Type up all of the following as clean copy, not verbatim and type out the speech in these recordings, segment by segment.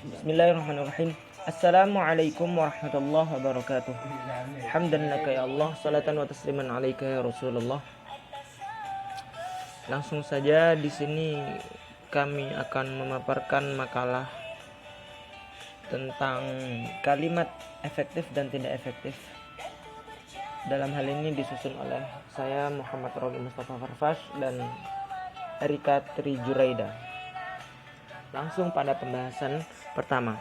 Bismillahirrahmanirrahim. Assalamualaikum warahmatullahi wabarakatuh. Hamdan laka ya Allah, salatan wa tasliman alaika ya Rasulullah. Langsung saja di sini kami akan memaparkan makalah tentang kalimat efektif dan tidak efektif. Dalam hal ini disusun oleh saya Muhammad Robi Mustafa Farfash dan Erika Tri Juraida. Langsung pada pembahasan pertama,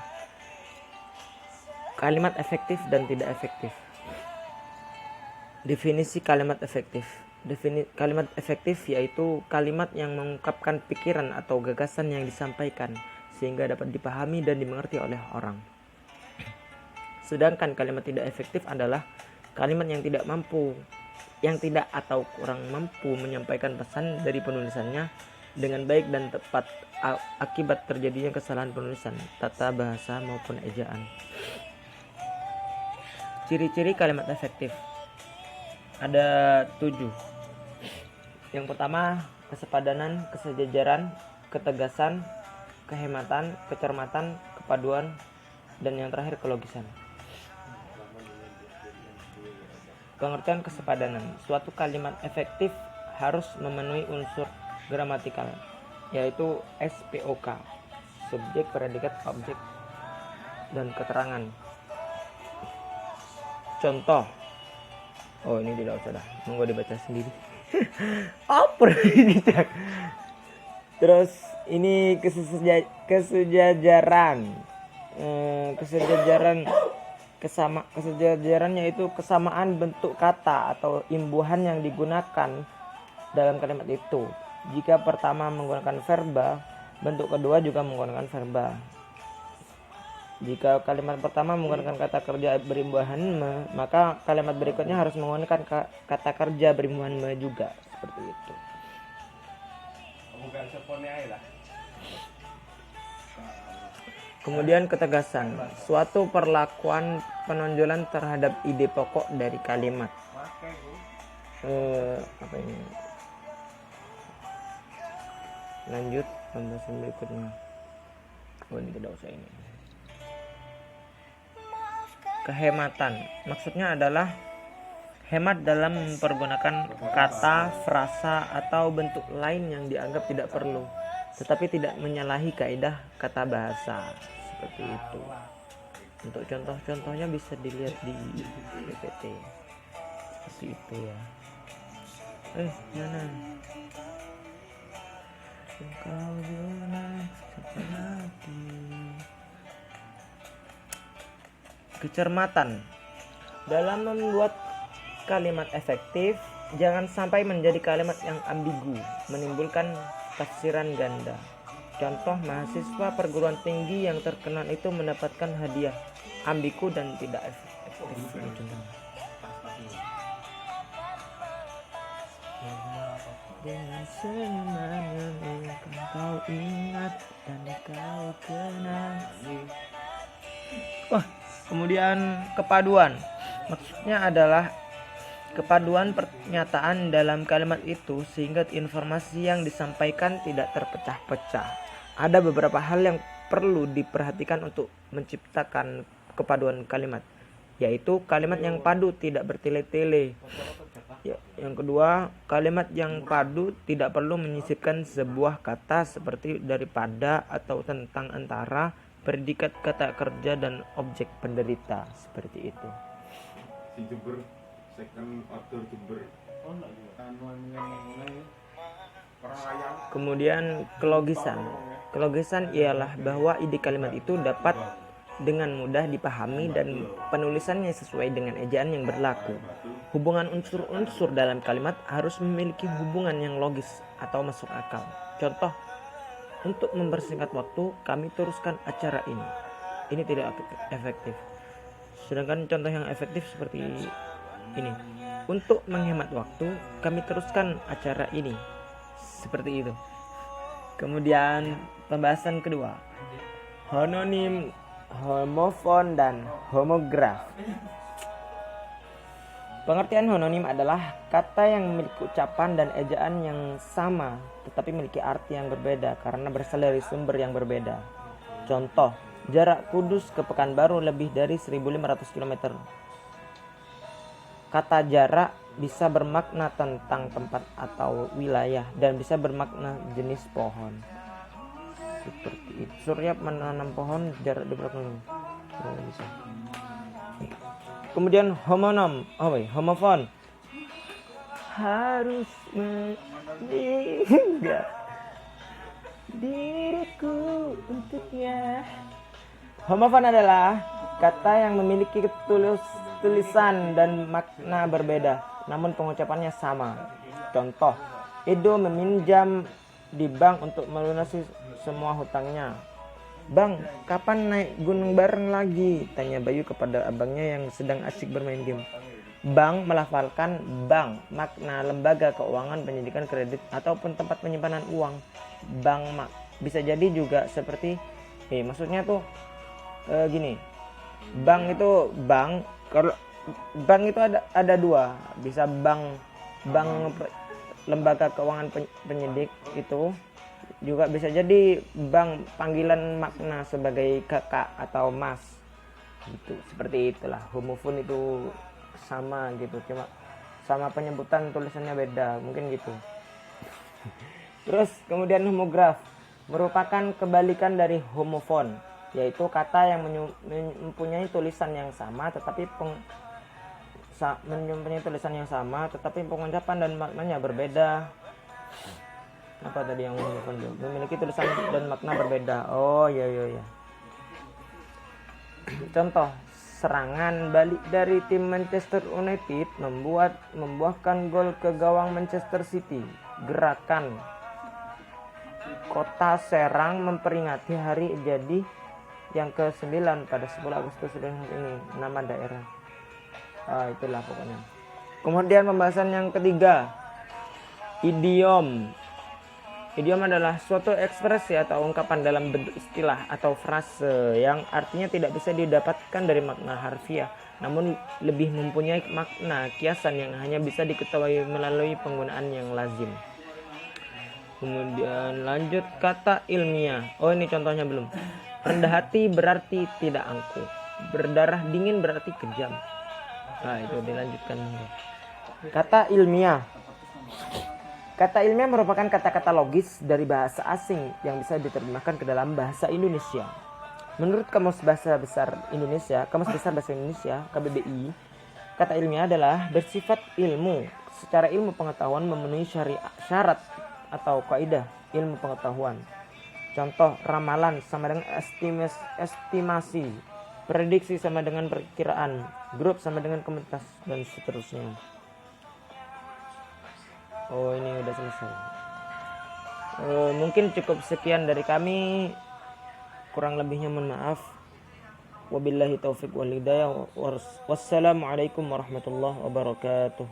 kalimat efektif dan tidak efektif. Definisi kalimat efektif. Kalimat efektif yaitu kalimat yang mengungkapkan pikiran atau gagasan yang disampaikan sehingga dapat dipahami dan dimengerti oleh orang. Sedangkan kalimat tidak efektif adalah kalimat yang tidak atau kurang mampu menyampaikan pesan dari penulisannya dengan baik dan tepat akibat terjadinya kesalahan penulisan, tata bahasa maupun ejaan. Ciri-ciri kalimat efektif ada 7. Yang pertama, kesepadanan, kesejajaran, ketegasan, kehematan, kecermatan, kepaduan, dan yang terakhir kelogisan. Pengertian kesepadanan. Suatu kalimat efektif harus memenuhi unsur gramatikal, yaitu SPOK, subjek, predikat, objek, dan keterangan. Contoh. Oh, ini tidak usah dah, monggo dibaca sendiri. Apa ini? Terus ini kesejajaran. Kesejajaran yaitu kesamaan bentuk kata atau imbuhan yang digunakan dalam kalimat itu. Jika pertama menggunakan verba, bentuk kedua juga menggunakan verba. Jika kalimat pertama menggunakan kata kerja berimbuhan me, maka kalimat berikutnya harus menggunakan kata kerja berimbuhan me juga, seperti itu. Kemudian ketegasan, suatu perlakuan penonjolan terhadap ide pokok dari kalimat. Apa ini? Lanjut pembahasan berikutnya. Oh, ini tidak usah ini. Kehematan, maksudnya adalah hemat dalam mempergunakan kata, frasa, atau bentuk lain yang dianggap tidak perlu, tetapi tidak menyalahi kaidah kata bahasa, seperti itu. Untuk contoh-contohnya bisa dilihat di PPT, seperti itu ya. Mana? Engkau benar seperti kecermatan. Dalam membuat kalimat efektif, jangan sampai menjadi kalimat yang ambigu, menimbulkan tafsiran ganda. Contoh, mahasiswa perguruan tinggi yang terkenal itu mendapatkan hadiah ambigu dan tidak efektif. Dengan senyuman yang kau ingat dan kau kenali. Kemudian kepaduan, maksudnya adalah kepaduan pernyataan dalam kalimat itu sehingga informasi yang disampaikan tidak terpecah-pecah. Ada beberapa hal yang perlu diperhatikan untuk menciptakan kepaduan kalimat, yaitu kalimat yang padu tidak bertele-tele. Yang kedua, kalimat yang padu tidak perlu menyisipkan sebuah kata seperti daripada atau tentang, antara, predikat, kata kerja, dan objek penderita, seperti itu. Kemudian kelogisan. Kelogisan ialah bahwa ide kalimat itu dapat dengan mudah dipahami dan penulisannya sesuai dengan ejaan yang berlaku. Hubungan unsur-unsur dalam kalimat harus memiliki hubungan yang logis atau masuk akal. Contoh, untuk mempersingkat waktu, kami teruskan acara ini. Ini tidak efektif. Sedangkan contoh yang efektif seperti ini. Untuk menghemat waktu, kami teruskan acara ini. Seperti itu. Kemudian pembahasan kedua, homonim, homofon, dan homograf. Pengertian homonim adalah kata yang memiliki ucapan dan ejaan yang sama tetapi memiliki arti yang berbeda karena berasal dari sumber yang berbeda. Contoh, Jarak Kudus ke Pekanbaru lebih dari 1.500 km. Kata jarak bisa bermakna tentang tempat atau wilayah dan bisa bermakna jenis pohon. Seperti itu. Surya menanam pohon jarak di belakang. Bisa. Kemudian homonom, homofon. Harus meninggal diriku untuknya. Homofon adalah kata yang memiliki tulisan dan makna berbeda, namun pengucapannya sama. Contoh, Edo meminjam di bank untuk melunasi semua hutangnya. Bang, kapan naik gunung bareng lagi? Tanya Bayu kepada abangnya yang sedang asyik bermain game. Bank melafalkan bank, makna lembaga keuangan, penyidikan kredit, ataupun tempat penyimpanan uang. Bank bisa jadi juga seperti, maksudnya tuh gini. Bank itu bank, kalau bank itu ada dua, bisa bank lembaga keuangan penyidik itu. Juga bisa jadi bank panggilan makna sebagai kakak atau mas gitu. Seperti itulah, homofon itu sama gitu, cuma sama penyebutan tulisannya beda, mungkin gitu. Terus kemudian homograf merupakan kebalikan dari homofon, yaitu kata yang mempunyai tulisan yang sama tetapi pengucapan dan maknanya berbeda. Apa tadi yang memiliki tulisan dan makna berbeda? Oh iya. Contoh, serangan balik dari tim Manchester United membuahkan gol ke gawang Manchester City. Gerakan Kota Serang memperingati hari jadi yang ke-9 pada 10 Agustus ini, nama daerah. Itulah pokoknya. Kemudian pembahasan yang ketiga, idiom. Idiom adalah suatu ekspresi atau ungkapan dalam bentuk istilah atau frase yang artinya tidak bisa didapatkan dari makna harfiah, namun lebih mempunyai makna kiasan yang hanya bisa diketahui melalui penggunaan yang lazim. Kemudian lanjut kata ilmiah. Oh, ini contohnya belum. Rendah hati berarti tidak angkuh. Berdarah dingin berarti kejam. Itu dilanjutkan. Kata ilmiah. Kata ilmiah merupakan kata-kata logis dari bahasa asing yang bisa diterjemahkan ke dalam bahasa Indonesia. Menurut Kamus Besar Bahasa Indonesia, KBBI, kata ilmiah adalah bersifat ilmu. Secara ilmu pengetahuan memenuhi syarat atau kaidah ilmu pengetahuan. Contoh, ramalan sama dengan estimasi, prediksi sama dengan perkiraan, grup sama dengan komunitas, dan seterusnya. Oh, ini udah selesai. Mungkin cukup sekian dari kami. Kurang lebihnya mohon maaf. Wabillahi taufiq wal hidayah. Wassalamualaikum warahmatullahi wabarakatuh.